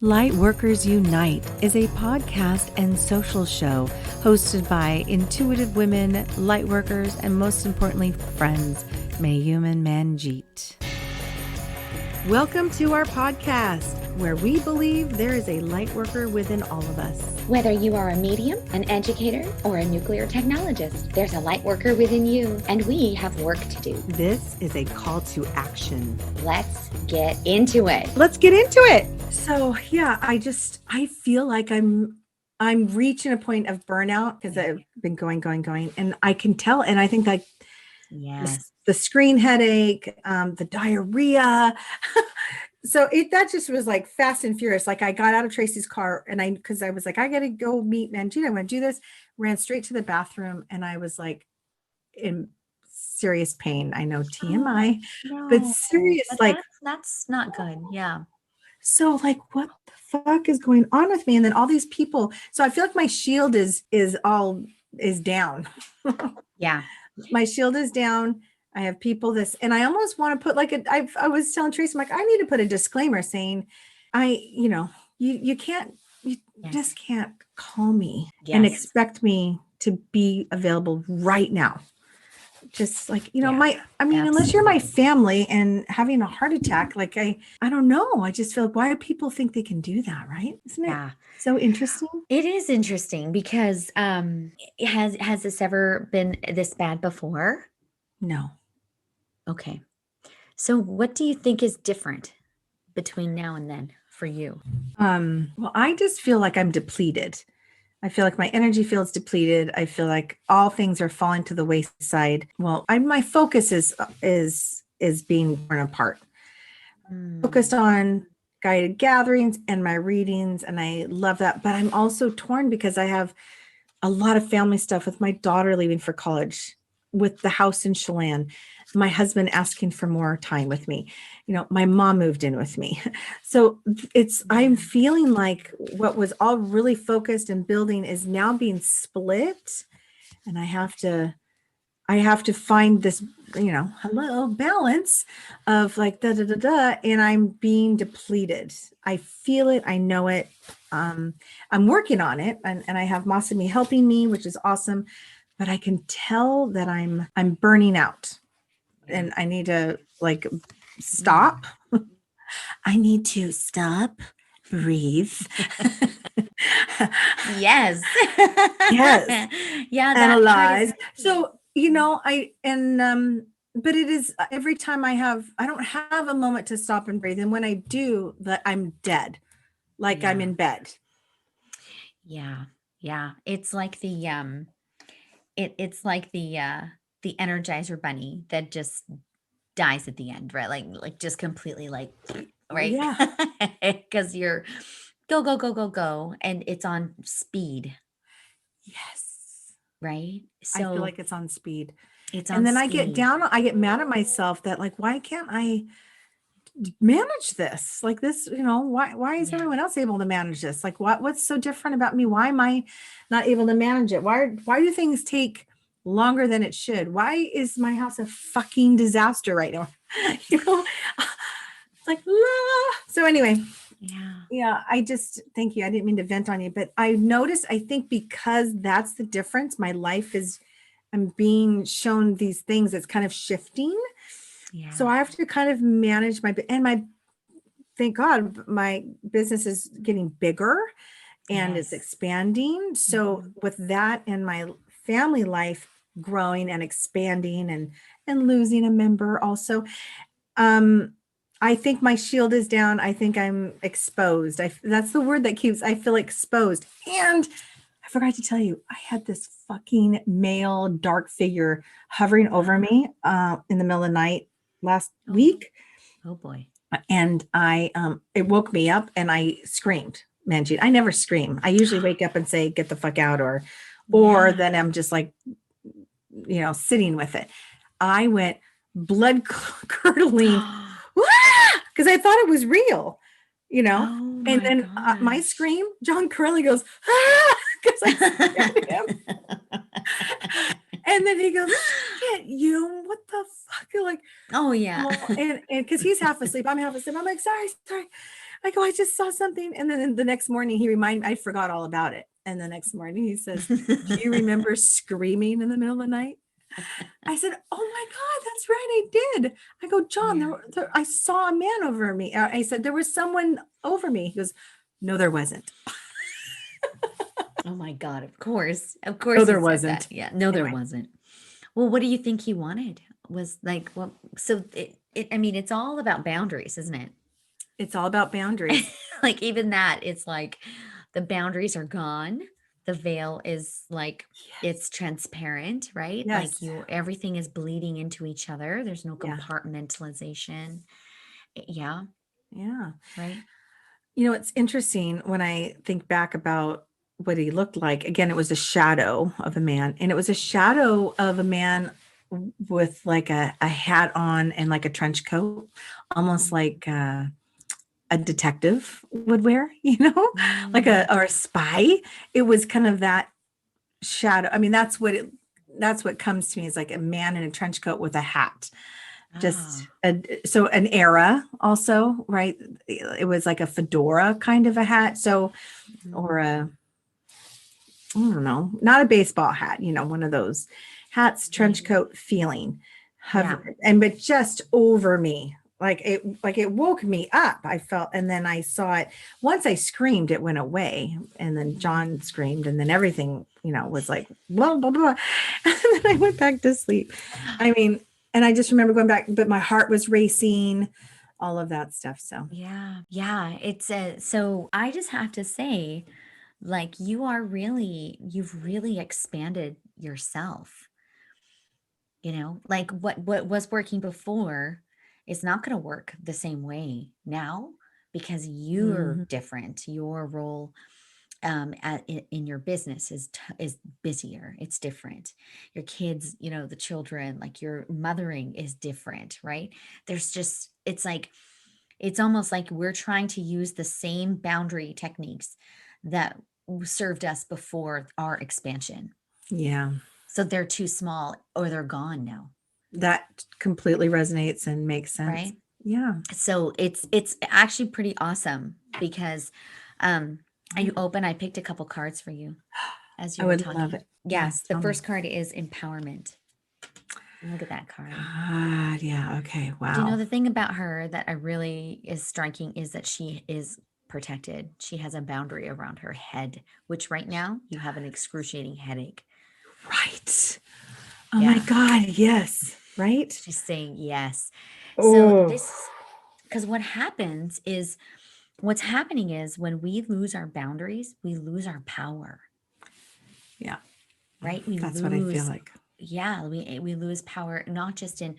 Lightworkers Unite is a podcast and social show hosted by intuitive women, lightworkers, and most importantly, friends, Mayume and Manjeet. Welcome to our podcast, where we believe there is a lightworker within all of us. Whether you are a medium, an educator, or a nuclear technologist, there's a lightworker within you, and we have work to do. This is a call to action. Let's get into it. Let's get into it. So yeah, I feel like I'm reaching a point of burnout because I've been going, and I can tell, and I think like the screen headache, the diarrhea. So that just was like fast and furious. Like I got out of Tracy's car and because I was like, I got to go meet Manjeet. I'm going to do this. Ran straight to the bathroom and I was like in serious pain. I know TMI, but serious, like that's not good. Yeah. So like, what the fuck is going on with me? And then all these people. So I feel like my shield is down. Yeah. My shield is down. I have people and I almost want to put like I was telling Tracy, I'm like, I need to put a disclaimer saying, you just can't call me and expect me to be available right now. Just like, unless you're my family and having a heart attack, like I don't know. I just feel like, why do people think they can do that? Right. Isn't it so interesting? It is interesting because has this ever been this bad before? No. Okay. So what do you think is different between now and then for you? Well, I just feel like I'm depleted. I feel like my energy feels depleted. I feel like all things are falling to the wayside. Well, my focus is being torn apart. Focused on guided gatherings and my readings, and I love that. But I'm also torn because I have a lot of family stuff with my daughter leaving for college, with the house in Chelan, my husband asking for more time with me. My mom moved in with me. So I'm feeling like what was all really focused and building is now being split. And I have to find this, balance of like, and I'm being depleted. I feel it. I know it. I'm working on it. And I have Masumi helping me, which is awesome. But I can tell that I'm burning out and I need to like stop. I need to stop, breathe. Yes. Yes. Yeah. Analyze. So, but it is every time I don't have a moment to stop and breathe. And when I do, that I'm dead, like I'm in bed. Yeah. Yeah. It's like it's like the Energizer bunny that just dies at the end, right? Like just completely like, right? Yeah. Because you're go, and it's on speed. Yes. Right. So I feel like it's on speed. And then I get mad at myself that like, why can't I manage this? Like this, why is everyone else able to manage this? Like what's so different about me? Why am I not able to manage it? Why do things take longer than it should? Why is my house a fucking disaster right now? It's like, so anyway, I just, thank you. I didn't mean to vent on you, but I noticed, I think because that's the difference, my life I'm being shown these things that's kind of shifting. Yeah. So I have to kind of manage thank God, my business is getting bigger and it's expanding. So with that and my family life growing and expanding and losing a member also, I think my shield is down. I think I'm exposed. That's the word that I feel exposed. And I forgot to tell you, I had this fucking male dark figure hovering over me in the middle of the night last week. Oh boy. And it woke me up and I screamed. Manjeet, I never scream. I usually wake up and say, get the fuck out, or then I'm just like, sitting with it. I went blood curdling because I thought it was real, and then my scream, John Curley goes, because I scared him. And then he goes, shit, you, what the fuck? You're like, oh yeah. And because he's half asleep, I'm half asleep. I'm like, sorry. I go, I just saw something. And then the next morning he reminded me, I forgot all about it. And the next morning he says, do you remember screaming in the middle of the night? I said, oh my God, that's right. I did. I go, John, Yeah. I saw a man over me. I said, there was someone over me. He goes, no, there wasn't. Oh my God, of course. Of No, course there he said that. wasn't. Yeah. No, there Anyway, wasn't. Well, what do you think he wanted? Was like, well, so I mean, it's all about boundaries, isn't it? it's all about boundaries. Like even that, it's like the boundaries are gone. The veil is like it's transparent, right? Like Yes. everything is bleeding into each other. There's no Yeah. compartmentalization. Yeah, Yeah. right. It's interesting when I think back about what he looked like. Again, it was a shadow of a man, and it was a shadow of a man with like a hat on and like a trench coat, almost like a detective would wear, like Mm, or a spy. It was kind of that shadow. I mean, that's what comes to me is like a man in a trench coat with a hat. ah, So an era also, right? It was like a fedora kind of a hat. So, mhm, or I don't know, not a baseball hat, one of those hats, trench right. coat feeling, Yeah. hover, but just over me. Like it woke me up. I felt, and then I saw it. Once I screamed, it went away. And then Mhm. John screamed, and then everything, was like blah blah blah. And then I went back to sleep. I mean, and I just remember going back, but my heart was racing, all of that stuff. So Yeah. Yeah. It's so I just have to say, like, you've really expanded yourself, like what was working before is not going to work the same way now because you're mhm. different. Your role in your business is busier. It's different. Your kids, the children, like your mothering is different, right? There's just, it's almost like we're trying to use the same boundary techniques that served us before our expansion. Yeah, So they're too small or they're gone now, that completely resonates and makes sense. right? Yeah. So it's actually pretty awesome because um are you open? I picked a couple cards for you as I you were would love talking. it. Yeah, Yes, the tell me. first card is empowerment. Look at that card. God, yeah. Okay. Do you know Wow. the thing about her that I really is striking is that she is protected. She has a boundary around her head, which right now you have an excruciating headache. Right. Oh my Yeah. God. Yes. Right. She's saying yes. So Oh, this, because what's happening is when we lose our boundaries, we lose our power, yeah. right? We That's what I feel lose, like. yeah, we lose power, not just in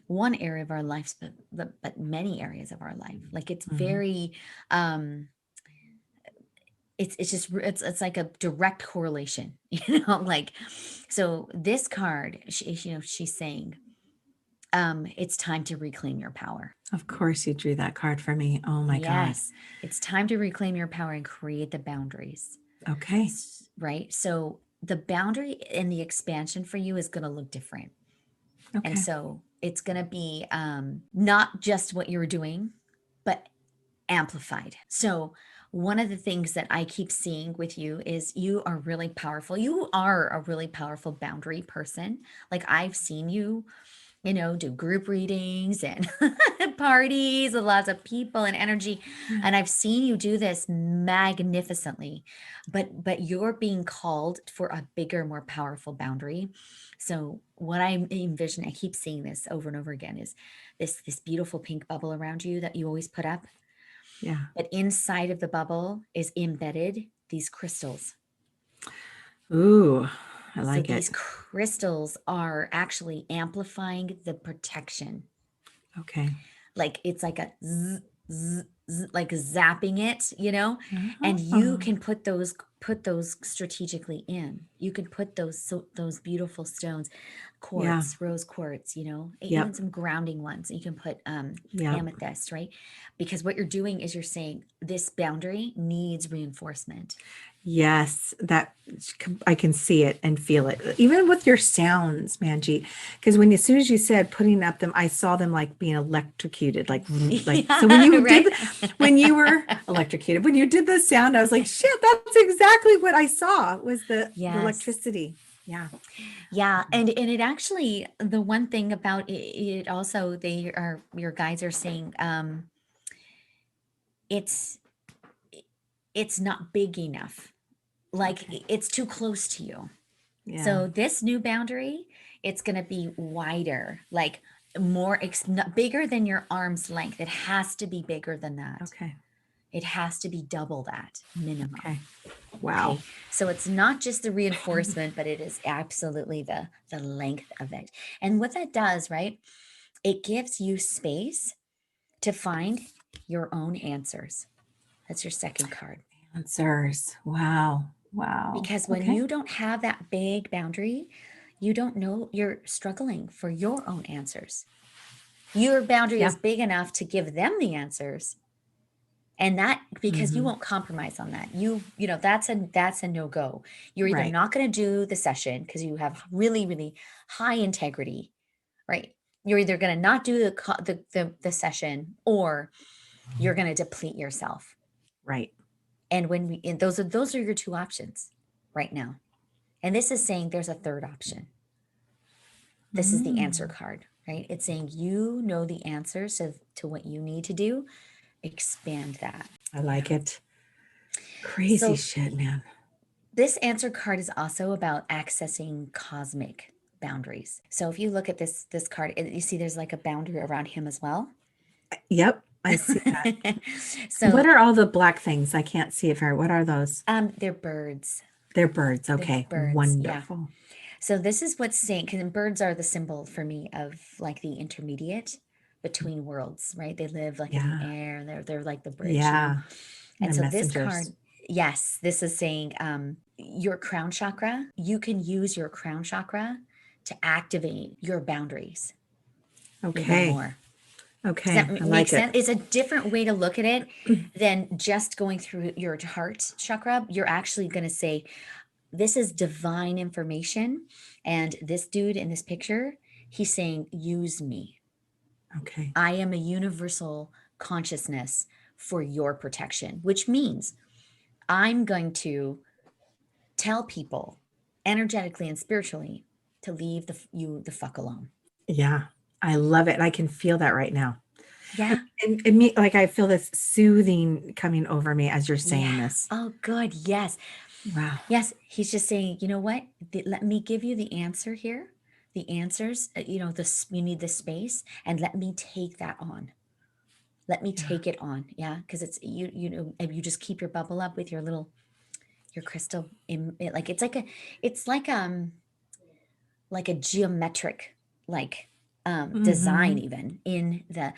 one area of our lives, but many areas of our life. Like it's Mhm. very, um, it's just, it's like a direct correlation, like, so this card, she's saying, it's time to reclaim your power. Of course, you drew that card for me. Oh my God. Yes, it's time to reclaim your power and create the boundaries, Okay. right? So the boundary and the expansion for you is going to look different. And Okay. so it's going to be not just what you're doing, but amplified. So one of the things that I keep seeing with you is you are really powerful. You are a really powerful boundary person. Like I've seen you do group readings and parties with lots of people and energy. Yeah. And I've seen you do this magnificently, but you're being called for a bigger, more powerful boundary. So what I envision, I keep seeing this over and over again, is this beautiful pink bubble around you that you always put up. Yeah. But inside of the bubble is embedded these crystals. Ooh, I So like it. these crystals are actually amplifying the protection. Okay. Like it's like a like zapping it, and you Oh, can put those strategically in. You can put those beautiful stones, yeah. quartz, rose quartz, even Yep. some grounding ones. You can put Yep. amethyst, right? Because what you're doing is you're saying this boundary needs reinforcement. Yes, I can see it and feel it, even with your sounds, Manjeet. Because as soon as you said putting up them, I saw them like being electrocuted, like so. When Yeah, you did, right. when you were electrocuted, when you did the sound, I was like, shit, that's exactly what I saw was the Yes. electricity. Yeah. Yeah, and it actually, the one thing about it also, your guides are saying it's it's not big enough. Like Okay. it's too close to you. Yeah. So this new boundary, it's going to be wider, like more not bigger than your arm's length. It has to be bigger than that. Okay. It has to be double that minimum. Okay. Wow. Okay. So it's not just the reinforcement, but it is absolutely the length of it. And what that does, right? It gives you space to find your own answers. That's your second card. Answers. Wow. Wow. Because when Okay. you don't have that big boundary, you don't know, you're struggling for your own answers. Your boundary Yeah. is big enough to give them the answers. And that, because you won't compromise on that. You know, that's a no-go. You're either Right. not going to do the session because you have really, really high integrity, right? You're either going to not do the session, or you're going to deplete yourself. Right. And and those are your two options right now. And this is saying there's a third option. This is the answer card, right? It's saying you know the answers to what you need to do. Expand that. I like it. Crazy So shit, man. this answer card is also about accessing cosmic boundaries. So if you look at this card, you see there's like a boundary around him as well. Yep. I see that. So What are all the black things? I can't see it very. What are those? they're birds. They're birds. Okay. birds, Wonderful. yeah. So this is what's saying, because birds are the symbol for me of like the intermediate between worlds, right? They live like in the air, and they're like the bridge. Yeah. And They're so this card, messengers. yes, this is saying your crown chakra, you can use your crown chakra to activate your boundaries even Okay. more. Does Okay. that I make like sense? it. It's a different way to look at it than just going through your heart chakra. You're actually going to say, this is divine information. And this dude in this picture, he's saying, use me. Okay. I am a universal consciousness for your protection, which means I'm going to tell people energetically and spiritually to leave you the fuck alone. Yeah. I love it. I can feel that right now. Yeah. And me, like I feel this soothing coming over me as you're saying this. Oh, good. Yes. Wow. Yes. He's just saying, you know what? Let me give you the answer here. The answers, you need the space, and let me take that on. Let me take it on. Yeah. Because it's, if you just keep your bubble up with your crystal, like, it's like a geometric, like, design, even in the,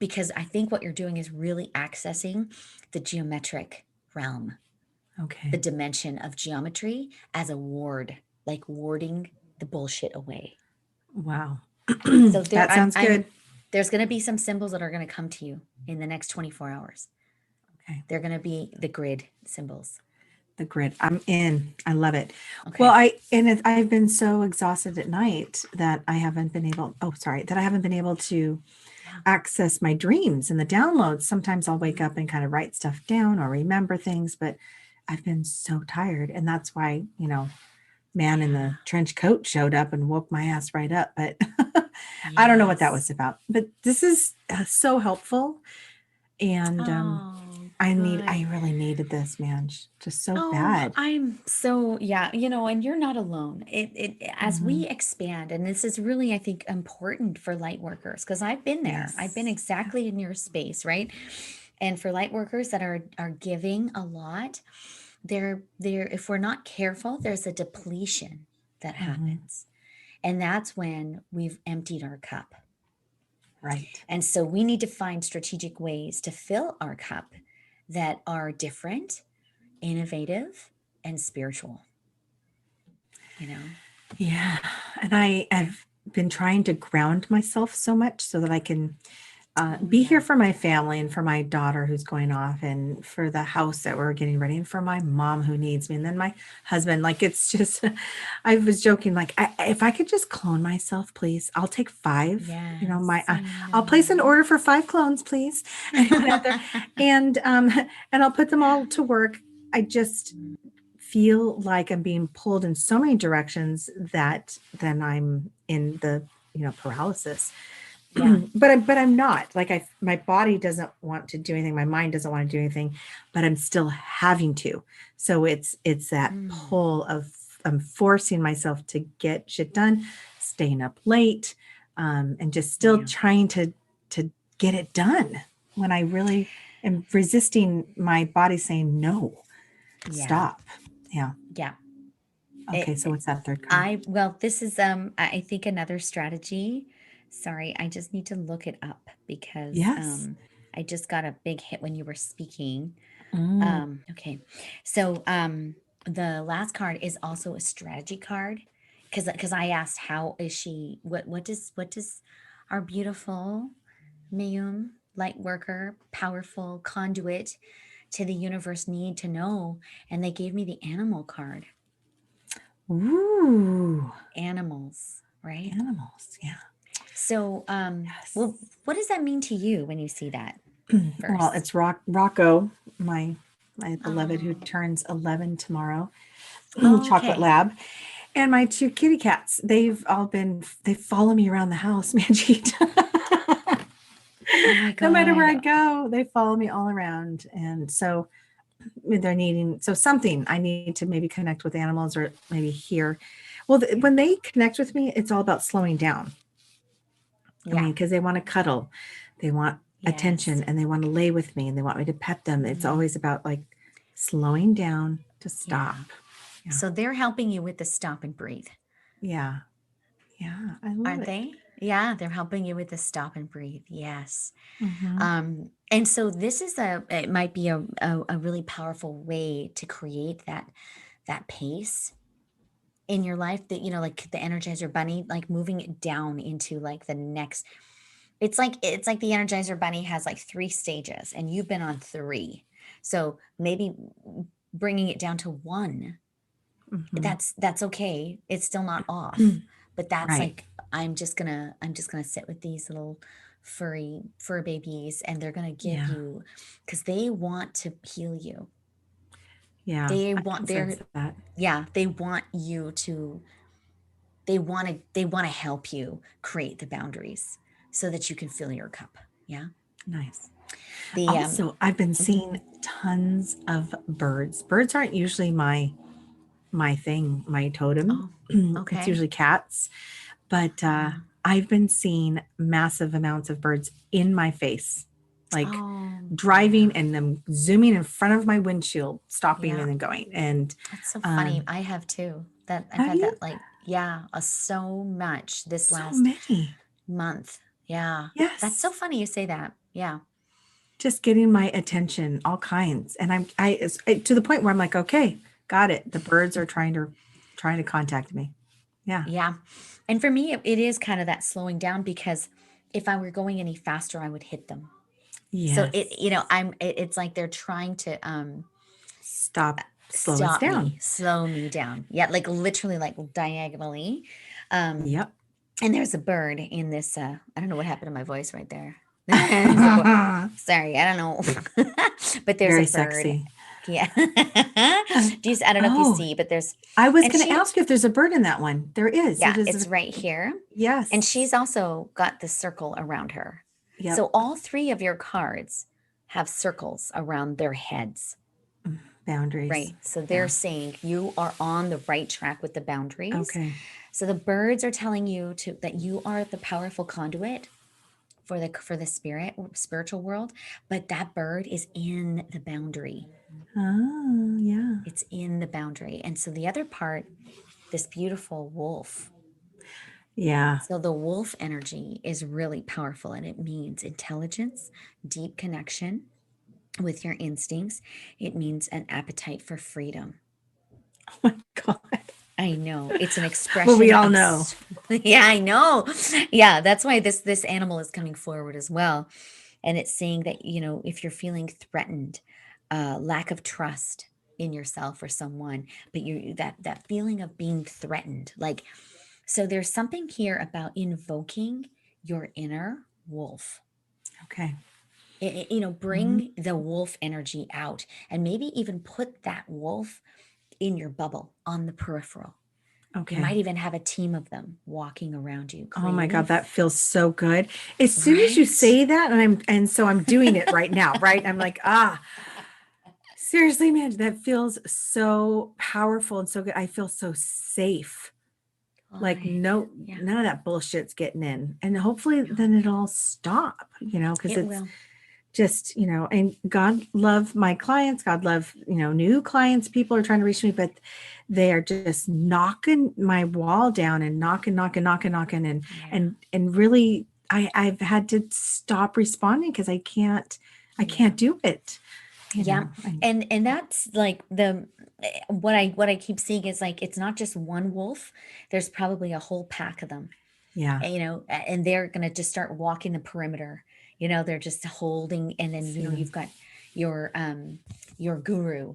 because I think what you're doing is really accessing the geometric realm, Okay. the dimension of geometry as a ward, like warding the bullshit away. Wow. So That sounds good. There's going to be some symbols that are going to come to you in the next 24 hours. Okay. They're going to be the grid symbols. The grid. I'm in. I love it. Okay. Well, I've been so exhausted at night that I haven't been able to access my dreams and the downloads. Sometimes I'll wake up and kind of write stuff down or remember things, but I've been so tired. And that's why, man in the trench coat showed up and woke my ass right up. But I don't know what that was about. But this is so helpful. And I really needed this, man. Just so bad. I'm so, and you're not alone. As we expand, and this is really, I think, important for light workers, because I've been there. Yes. I've been exactly in your space, right? And for light workers that are giving a lot, if we're not careful, there's a depletion that happens. And that's when we've emptied our cup. Right. And so we need to find strategic ways to fill our cup that are different, innovative, and spiritual. Yeah. And I've been trying to ground myself so much so that I can be here Yeah. for my family and for my daughter who's going off and for the house that we're getting ready and for my mom who needs me and then my husband. Like it's just, I was joking, like if I could just clone myself, please, I'll take 5. You know, Yes, I I'll place an know. order for 5 clones, please. Anyone out there? And and I'll put them all to work. I just feel like I'm being pulled in so many directions that then I'm in the, paralysis. Yeah. But I'm not like my body doesn't want to do anything. My mind doesn't want to do anything, but I'm still having to. So it's that Mm, pull of I'm forcing myself to get shit done, staying up late, and just still yeah. trying to get it done when I really am resisting my body saying no, Yeah. stop. Yeah. Yeah. Okay. So It, what's that third card? well, this is I think another strategy. Sorry, I just need to look it up because Yes. I just got a big hit when you were speaking. Mm. Okay. So the last card is also a strategy card because I asked how is she what does our beautiful Mayum light worker, powerful conduit to the universe need to know? And they gave me the animal card. Ooh. Animals, right? Animals. Yeah. So Yes. well, what does that mean to you when you see that Well, first? it's Rocco, my beloved who Oh, turns 11 tomorrow, chocolate okay. lab, and my 2 kitty cats. They follow me around the house, Manjeet. Oh my No matter where I God. go, they follow me all around. And so they're needing something I need to maybe connect with animals or maybe hear. Well, Yeah. when they connect with me, it's all about slowing down. I Yeah. mean, because they want to cuddle, they want Yes. attention, and they want to lay with me, and they want me to pet them. It's Mhm. always about like slowing down to stop. Yeah. Yeah. So they're helping you with the stop and breathe, Yeah. Yeah. I love aren't it. they? Yeah, they're helping you with the stop and breathe. Yes. Hmm. And so this is it might be a really powerful way to create that pace in your life that, like the Energizer Bunny, like moving it down into like the next. It's like the Energizer Bunny has like 3 stages and you've been on 3. So maybe bringing it down to 1. Hmm. That's okay. It's still not off. But that's Right. like I'm just gonna sit with these little fur babies and they're gonna give Yeah. you because they want to heal you. Yeah. They I can want sense their that. Yeah, they want you to they want to help you create the boundaries so that you can fill your cup. Yeah. Nice. The Also, I've been mhm. seeing tons of birds. Birds aren't usually my thing, my totem. Oh, It's okay. usually cats. But Uh, I've been seeing massive amounts of birds in my face, like oh, driving yeah. and them zooming in front of my windshield, stopping Yeah. and then going. And That's so funny. um, I have too. That I've have had you? that like, yeah, so much this So last many. month. Yeah. That's so Yes. funny you say that. Yeah. Just getting my attention, all kinds. And to the point where I'm like, okay, got it. The birds are trying to contact me. Yeah. Yeah. And for me, it is kind of that slowing down because if I were going any faster, I would hit them. So Yes. it's like they're trying to Slow us stop down. me, slow me down. Yeah, like literally like diagonally. Um Yep. and there's a bird in this I don't know what happened to my voice right there. There's a sorry, I don't know. But there's a Very bird. sexy. Yeah. I don't know if you Oh, see, but there's I was and going to she ask you if there's a bird in that one. There is. yeah, It is. it's right here. And she's Yes. also got the circle around her. Yep. So all 3 of your cards have circles around their heads. Boundaries. Right. So they're Yeah. saying you are on the right track with the boundaries. Okay. So the birds are telling you that you are the powerful conduit for the spiritual world, but that bird is in the boundary. Oh, yeah. It's in the boundary. And so the other part, this beautiful wolf. Yeah. So the wolf energy is really powerful and it means intelligence, deep connection with your instincts. It means an appetite for freedom. Oh my God. I know. It's an expression. Well, we all know. Yeah, I know. Yeah, that's why this animal is coming forward as well. And it's saying that, if you're feeling threatened, lack of trust in yourself or someone, but that feeling of being threatened, like, so there's something here about invoking your inner wolf. Okay. Bring the wolf energy out, and maybe even put that wolf in your bubble on the peripheral. You might Okay. even have a team of them walking around you, Oh my God, creating, that feels so good. As soon as you right? say that, and so I'm doing it right now, right? I'm like, seriously, man, that feels so powerful and so good. I feel so safe. Like Good. no, Yeah, none of that bullshit's getting in. And hopefully no, then it'll stop, because it it's will. just, and God love my clients, God love, new clients, people are trying to reach me, but they are just knocking my wall down and knocking and Yeah, and really I've had to stop responding because I yeah. can't do it. Yeah. I, And that's like what I keep seeing is like it's not just one wolf. There's probably a whole pack of them. yeah. And they're gonna just start walking the perimeter. They're just holding, and then See, you've got your guru.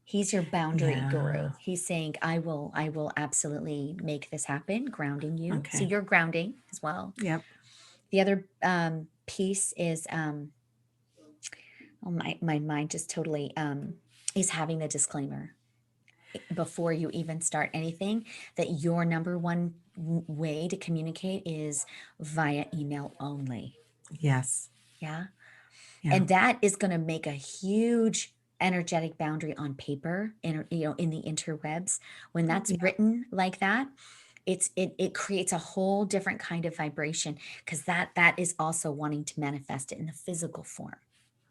He's your boundary yeah. guru. He's saying, I will absolutely make this happen, grounding you. So Okay. you're grounding as well. Yep. The other piece is oh, my mind just totally is having the disclaimer before you even start anything, that your number one way to communicate is via email only. Yes. Yeah. Yeah. And that is going to make a huge energetic boundary on paper, in the interwebs. When that's Yeah. written like that, it creates a whole different kind of vibration, because that is also wanting to manifest it in the physical form,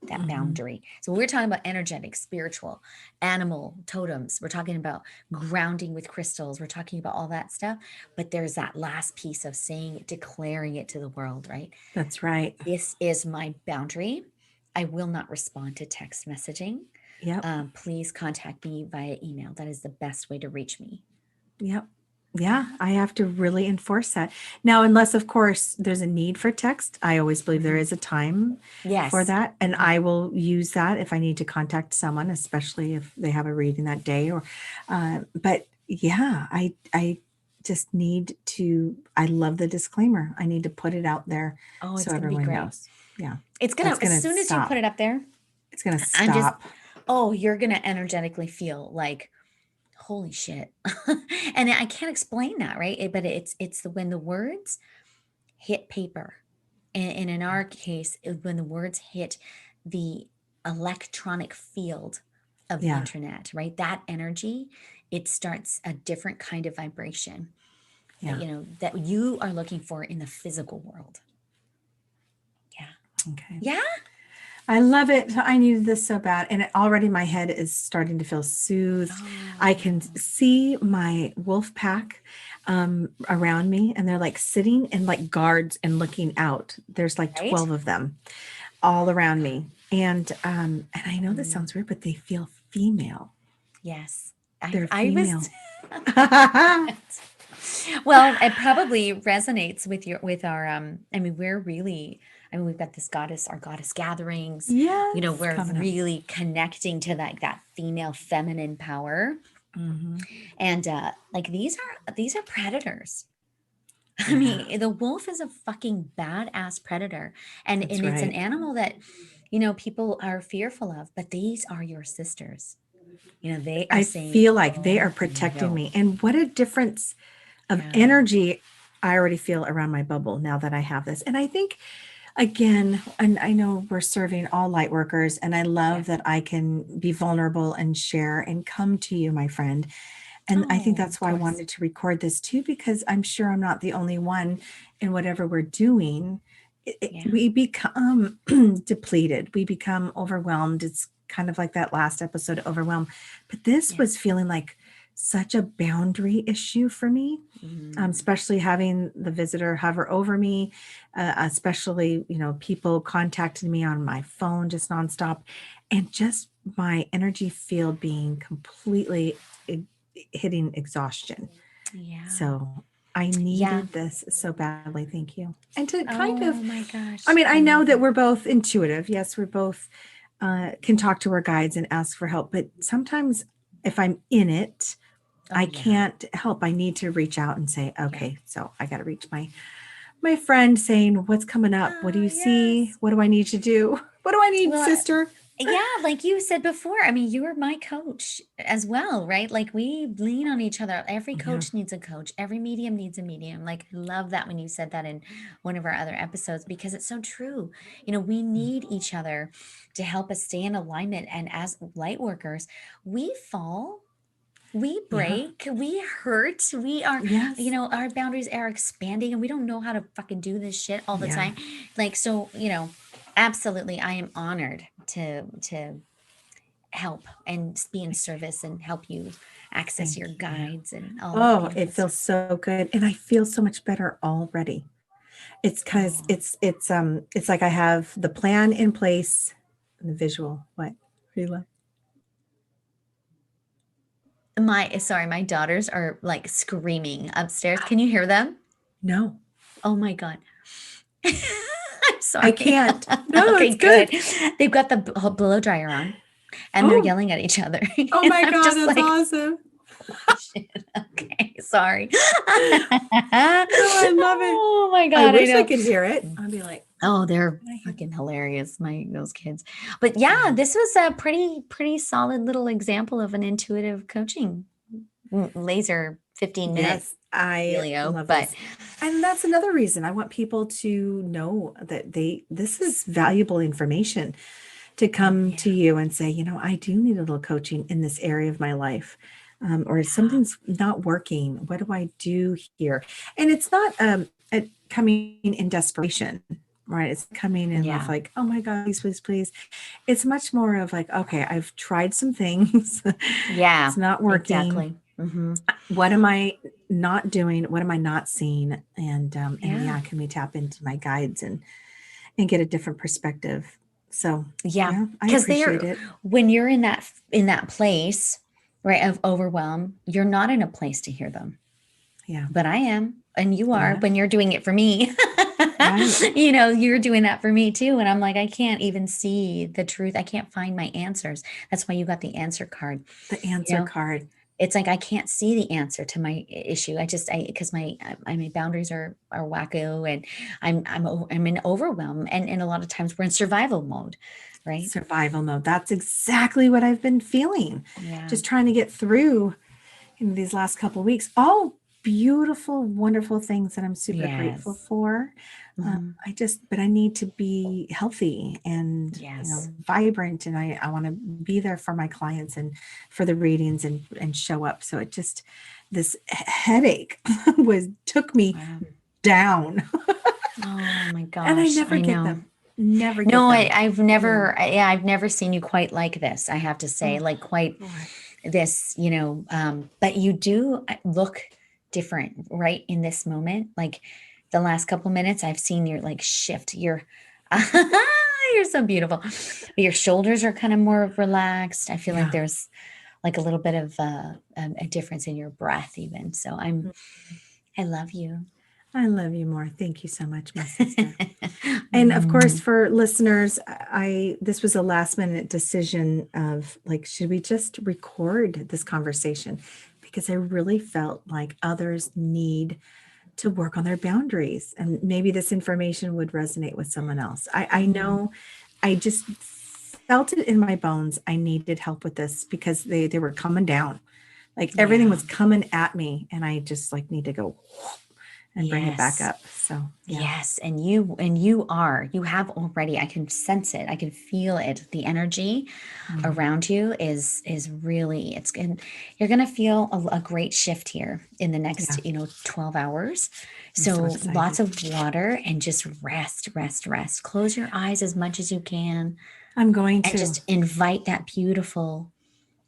that Mhm. boundary. So we're talking about energetic, spiritual, animal, totems. We're talking about grounding with crystals. We're talking about all that stuff. But there's that last piece of saying it, declaring it to the world, right? That's right. This is my boundary. I will not respond to text messaging. Yep. Please contact me via email. That is the best way to reach me. Yep. Yeah, Yeah. I have to really enforce that. Now, unless of course there's a need for text, I always believe there Mhm. is a time for Yes. that. And Mhm. I will use that if I need to contact someone, especially if they have a reading that day or but yeah, I just need to, I love the disclaimer. I need to put it out there Oh, so it's going to be everyone great. knows. Yeah. It's going That's to, as gonna soon as you put stop. it up there, It's gonna I'm just, stop. oh, you're going to energetically feel like, holy shit. And I can't explain that, right? But when the words hit paper, and in our case, when the words hit the electronic field of the Yeah. internet, right? That energy, it starts a different kind of vibration that, Yeah. that you are looking for in the physical world. Yeah. Okay. Yeah. I love it. I needed this so bad. And already my head is starting to feel soothed. I can Oh, see my wolf pack around me, and they're like sitting in like guards and looking out. There's like right. 12 of them all around me. And I know this Mm, sounds weird, but they feel female. yes. I, They're I was, female. Yes. well, it probably resonates with our, I mean, we're really, I mean, we've got this goddess, our goddess gatherings, we're Coming up. really connecting to that female feminine power. Mhm. And like these are predators. I Yeah, mean, the wolf is a fucking badass predator, and that's it's an right. animal that people are fearful of, but these are your sisters. They are I saying, feel like they are oh protecting no. me. And what a difference of Yeah. energy I already feel around my bubble now that I have this. And I think, again, and I know we're serving all light workers, and I Yeah. love that I can be vulnerable and share and come to you, my friend. And I think Oh, that's of why I course. wanted to record this too, because I'm sure I'm not the only one in whatever we're doing. Yeah. We become depleted, we become overwhelmed. It's kind of like that last episode, Overwhelmed. But this Yeah. was feeling like such a boundary issue for me, Mm, especially having the visitor hover over me, especially, people contacting me on my phone just nonstop, and just my energy field being completely hitting exhaustion. Yeah. So I needed this so badly. Thank you. And to kind of, Oh my gosh. I mean, I know love that it. we're both intuitive. Yes, we're both can talk to our guides and ask for help. But sometimes if I'm in it, Oh, I yeah. can't help. I need to reach out and say, okay, so I got to reach my friend saying, what's coming up? What do you see? Yes. What do I need to do? What do I need, Well, sister? yeah, like you said before, I mean, you were my coach as well, right? Like we lean on each other. Every Yeah. coach needs a coach. Every medium needs a medium. Like I love that when you said that in one of our other episodes, because it's so true. You know, we need each other to help us stay in alignment. And as light workers, we fall, we Yeah. break, we hurt, we are, Yes. you know, our boundaries are expanding and we don't know how to fucking do this shit all the Yeah. time. Like, so, you know, absolutely, I am honored to help and be in service and help you access Thank your you. guides and all that Oh, beautiful it feels stuff. so good. And I feel so much better already. It's because Oh, it's like I have the plan in place and the visual. What? Rila? my daughters are like screaming upstairs. Can you hear them? No, Oh my God. I'm I sorry. can't. No, Okay, it's good. They've got the blow dryer on and they're Oh, yelling at each other. oh And my I'm God, just that's like, awesome. shit. Okay, sorry. No, I love it. Oh my I God, I wish I know. could hear it. I'd be like, Oh, they're "Can I hear fucking hilarious, those kids. But yeah, Yeah. this was a pretty solid little example of an intuitive coaching laser 15-minute Yes, I dealio. love But this. And that's another reason I want people to know that this is valuable information to oh come yeah, to you and say, I do need a little coaching in this area of my life. Or yeah, something's not working. What do I do here? And it's not coming in desperation, right? It's coming in with yeah, like, oh my God, please, please, please. It's much more of like, okay, I've tried some things. yeah, It's not working. exactly. Mm-hmm. What am I not doing? What am I not seeing? And Yeah, can we tap into my guides and get a different perspective? So yeah. yeah, I Because appreciate it. when you're in that place, right, of overwhelm, you're not in a place to hear them. Yeah. But I am, and you are Yeah. when you're doing it for me. Right. You know, you're doing that for me too. And I'm like, I can't even see the truth. I can't find my answers. That's why you got the answer card. The You answer know, card. it's like I can't see the answer to my issue. Because my boundaries are wacko, and I'm in overwhelm, and a lot of times we're in survival mode, right? Survival mode. That's exactly what I've been feeling. Yeah, Just trying to get through in these last couple of weeks. All beautiful, wonderful things that I'm super grateful yes, for. Mhm. But I need to be healthy and Yes, vibrant, and I want to be there for my clients and for the readings and show up. So this headache took me wow. down, Oh my and I gosh, never I get know. them. Never get No, them. I've Yeah. never, yeah, I've never seen you quite like this. I have to say, Oh, like quite boy. this, but you do look different right in this moment. Like the last couple minutes, I've seen your like shift. You're so beautiful. Your shoulders are kind of more relaxed. I feel like Yeah. there's like a little bit of a difference in your breath, even. So I love you. I love you more. Thank you so much, my sister. And of course, for listeners, this was a last minute decision of like, should we just record this conversation? Because I really felt like others need to work on their boundaries, and maybe this information would resonate with someone else. I know I just felt it in my bones. I needed help with this because they were coming down. Like everything Yeah. was coming at me, and I just like need to go and bring it back Yes. up. So yeah. Yes, and you have already, I can sense it. I can feel it. The energy Mm. around you is really, it's good. You're going to feel a great shift here in the Yeah. next, 12 hours. I'm so So excited. lots of water and just rest, rest, rest. Close your eyes as much as you can I'm going and to. just invite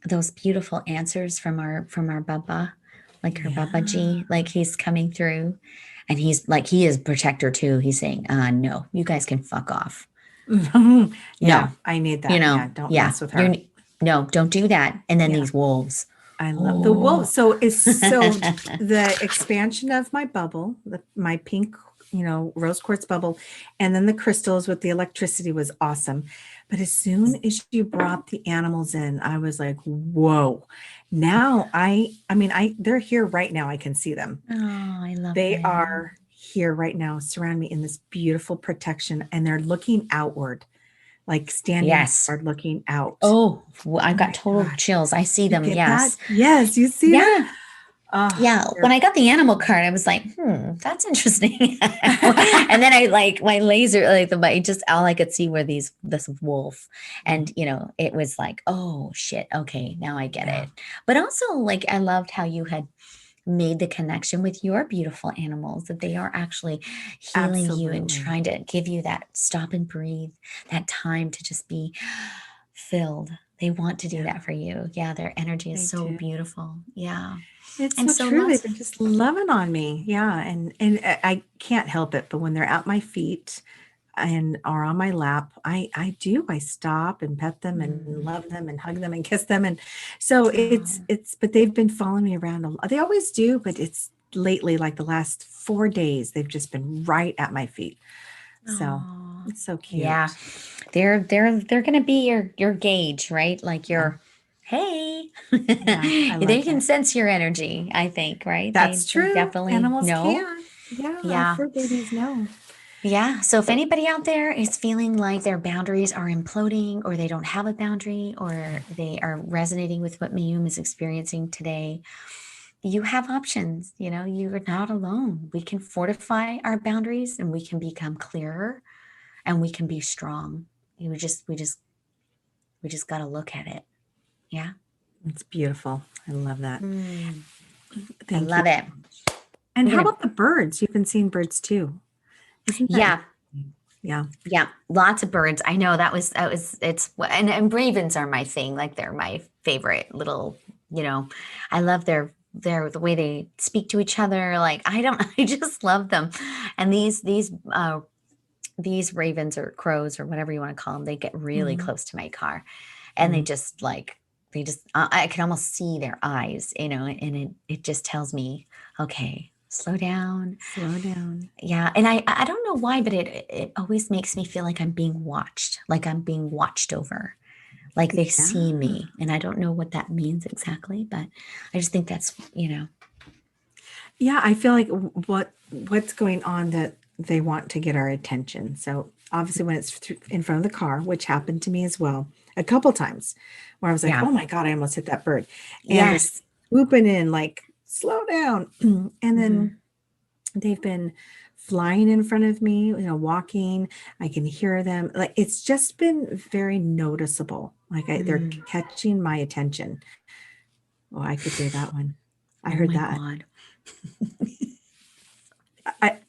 those beautiful answers from our Baba, like her Yeah. Babaji, like he's coming through. And he's like, he is protector too. He's saying, no, you guys can fuck off. Yeah, No, I need that. Yeah, don't yeah, mess with her. no, don't do that. And then Yeah. these wolves, I love the wool. Oh. So the expansion of my bubble, my pink, rose quartz bubble, and then the crystals with the electricity was awesome. But as soon as you brought the animals in, I was like, whoa. Now they're here right now. I can see them. Oh, I love They it. are here right now, surround me in this beautiful protection, and they're looking outward, like standing Yes. outward, looking out. Oh, well, I've Oh got my total gosh. chills. I see You them. get Yes. that? Yes, you see Yeah. that? Oh, Yeah. When I got the animal card, I was like, that's interesting. And then I like my laser, like just all I could see were this wolf. And, it was like, oh shit. Okay. Now I get Yeah. it. But also like, I loved how you had made the connection with your beautiful animals, that they are actually healing you and Absolutely. trying to give you that stop and breathe, that time to just be filled. They want to do Yeah. that for you. Yeah, their energy is They so do. beautiful. Yeah. It's And so so true. lots They've been just loving on me. Yeah. And I can't help it. But when they're at my feet and are on my lap, I stop and pet them and love them and hug them and kiss them. And so but they've been following me around a lot. They always do, but it's lately, like the last 4 days, they've just been right at my feet. So Aw. it's so cute. Yeah. They're gonna be your gauge, right? Like your hey. I They love can it. sense your energy, I think, right? That's They true. definitely Animals know. can. Yeah, our Yeah. fur babies know. Yeah. So if anybody out there is feeling like their boundaries are imploding, or they don't have a boundary, or they are resonating with what Mayume is experiencing today, you have options. You are not alone. We can fortify our boundaries, and we can become clearer, and we can be strong. We just got to look at it. Yeah. It's beautiful. I love that. I Thank you. love it. And how Yeah. about the birds? You've been seeing birds too. Isn't that Yeah. interesting? Yeah. Yeah. Lots of birds. I know and ravens are my thing. Like they're my favorite little, I love the way they speak to each other. Like I just love them. And these ravens or crows or whatever you want to call them, they get really Mhm. close to my car, and Mhm. I can almost see their eyes, and it just tells me, okay, slow down. Slow down. Yeah. And I don't know why, but it always makes me feel like I'm being watched, like I'm being watched over, like they see Yeah. me. And I don't know what that means exactly, but I just think that's, Yeah, I feel like what's going on, that they want to get our attention. So obviously when it's in front of the car, which happened to me as well a couple times, where I was like, yeah. oh my God, I almost hit that bird. And they're Yes. swooping in like, slow down. And then Mhm. they've been flying in front of me, walking. I can hear them. Like, it's just been very noticeable. Like they're Mm. catching my attention. Oh, I could say that one. I Oh heard my that. God.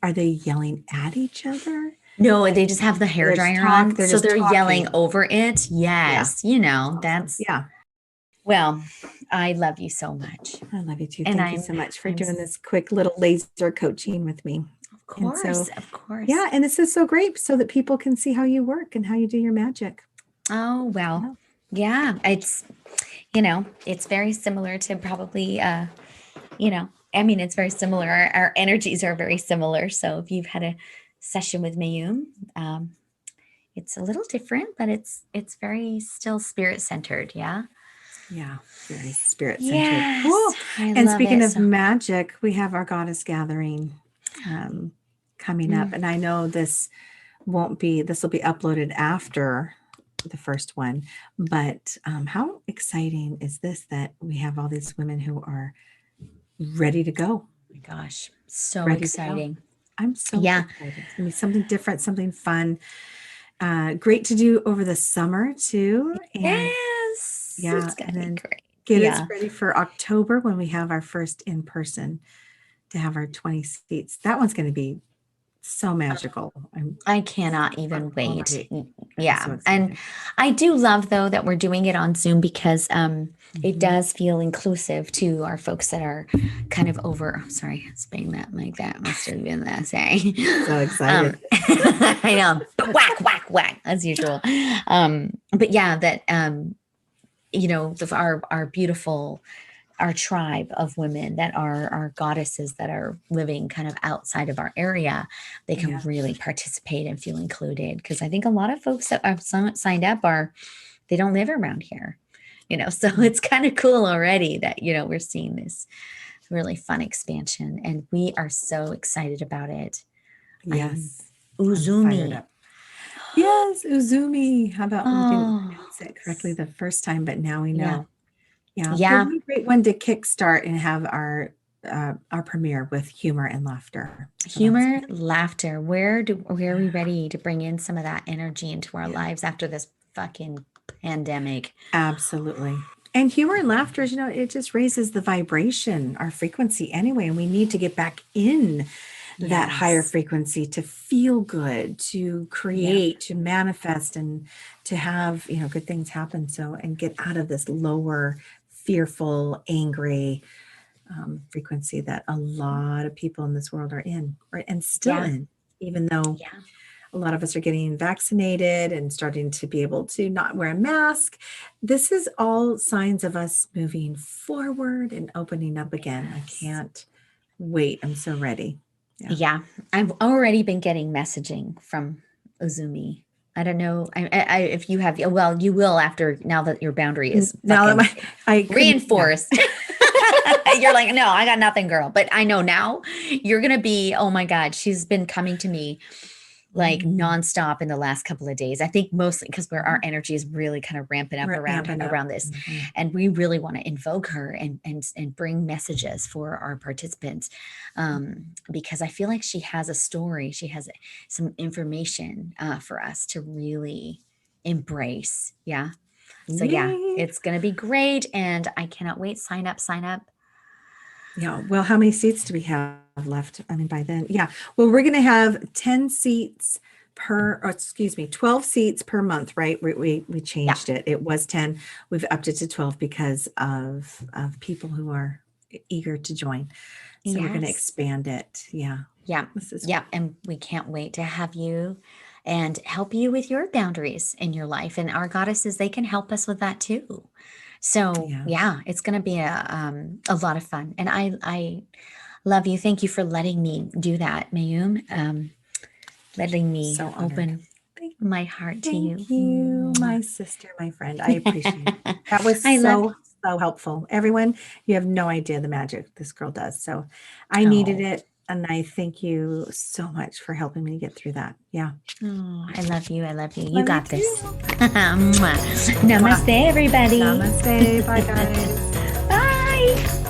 Are they yelling at each other? No, they just have the hair dryer on. They're So just they're yelling talking. over it. Yeah. Yes. Awesome. That's, Yeah. well, I love you so much. I love you too. And Thank you so much for I'm, doing this quick little laser coaching with me. And so, of course. yeah, and this is so great so that people can see how you work and how you do your magic. Oh, well, yeah, it's very similar to probably, it's very similar. Our energies are very similar. So if you've had a session with Mayume, it's a little different, but it's very still spirit centered. Yeah. Yeah, very spirit centered. Yes, Cool. I And love speaking it. of So, magic, we have our goddess gathering coming up. Mm. And I know this will be uploaded after the first one. But how exciting is this, that we have all these women who are ready to go? oh my gosh, so Ready to go. exciting. I'm so Yeah. excited. It's gonna be something different, something fun. Great to do over the summer too. And Yes. yeah, It's gonna and be then great. get us Yeah. ready for October, when we have our first in person, to have our 20 seats. That one's going to be so magical. I cannot even wait. already- Yeah. so And excited. I do love though that we're doing it on Zoom, because it Mhm. does feel inclusive to our folks that are kind of over. Oh, sorry, spinning that like that must have been that. Sorry. So excited. I know. But whack, whack, whack, as usual. But yeah, that our beautiful our tribe of women that are our goddesses that are living kind of outside of our area, they can Yeah. really participate and feel included. Because I think a lot of folks that have signed up they don't live around here, so it's kind of cool already that, we're seeing this really fun expansion, and we are so excited about it. Yes. I'm fired Uzumi. up. Yes, Uzumi. How about we didn't Oh, pronounce it correctly the first time, but now we yeah. know. Yeah. Yeah. Well, what a great one to kickstart and have our premiere with humor and laughter. So Humor, laughter. Where are we ready to bring in some of that energy into our lives after this fucking pandemic? absolutely. And humor and laughter, it just raises the vibration, our frequency anyway. And we need to get back in that higher Yes. frequency to feel good, to create, to manifest, and to have, good things happen. So, and get out of this lower, fearful, angry frequency that a lot of people in this world are in, right? And still Yeah. in, even though Yeah. a lot of us are getting vaccinated and starting to be able to not wear a mask. This is all signs of us moving forward and opening up again. I Yes. can't wait. I'm so ready. Yeah. I've already been getting messaging from Uzumi. I don't know if you have. Well, you will after now that your boundary is Now that I couldn't- reinforced. You're like, no, I got nothing, girl. But I know now you're gonna be. Oh my God, she's been coming to me like nonstop in the last couple of days. I think mostly because our energy is really kind of ramping up around this, and we really want to invoke her and bring messages for our participants, because I feel like she has a story, she has some information for us to really embrace. Yeah. So yeah, it's gonna be great, and I cannot wait. Sign up. Yeah. Well, how many seats do we have left? I mean, by then, yeah. Well, we're going to have 10 seats 12 seats per month, right? We changed it. It was 10. We've upped it to 12 because of people who are eager to join. So we're going to expand it. Yeah. Yeah. And we can't wait to have you and help you with your boundaries in your life. And our goddesses, they can help us with that too. So yeah, it's going to be a lot of fun. And I love you. Thank you for letting me do that, Mayume. Letting me open my heart to you. Thank you, my sister, my friend. I appreciate it. That was so helpful. Everyone, you have no idea the magic this girl does. So I needed it. And I thank you so much for helping me get through that. Yeah. Oh, I love you. You got this. Namaste, everybody. Namaste. Bye, guys. Bye.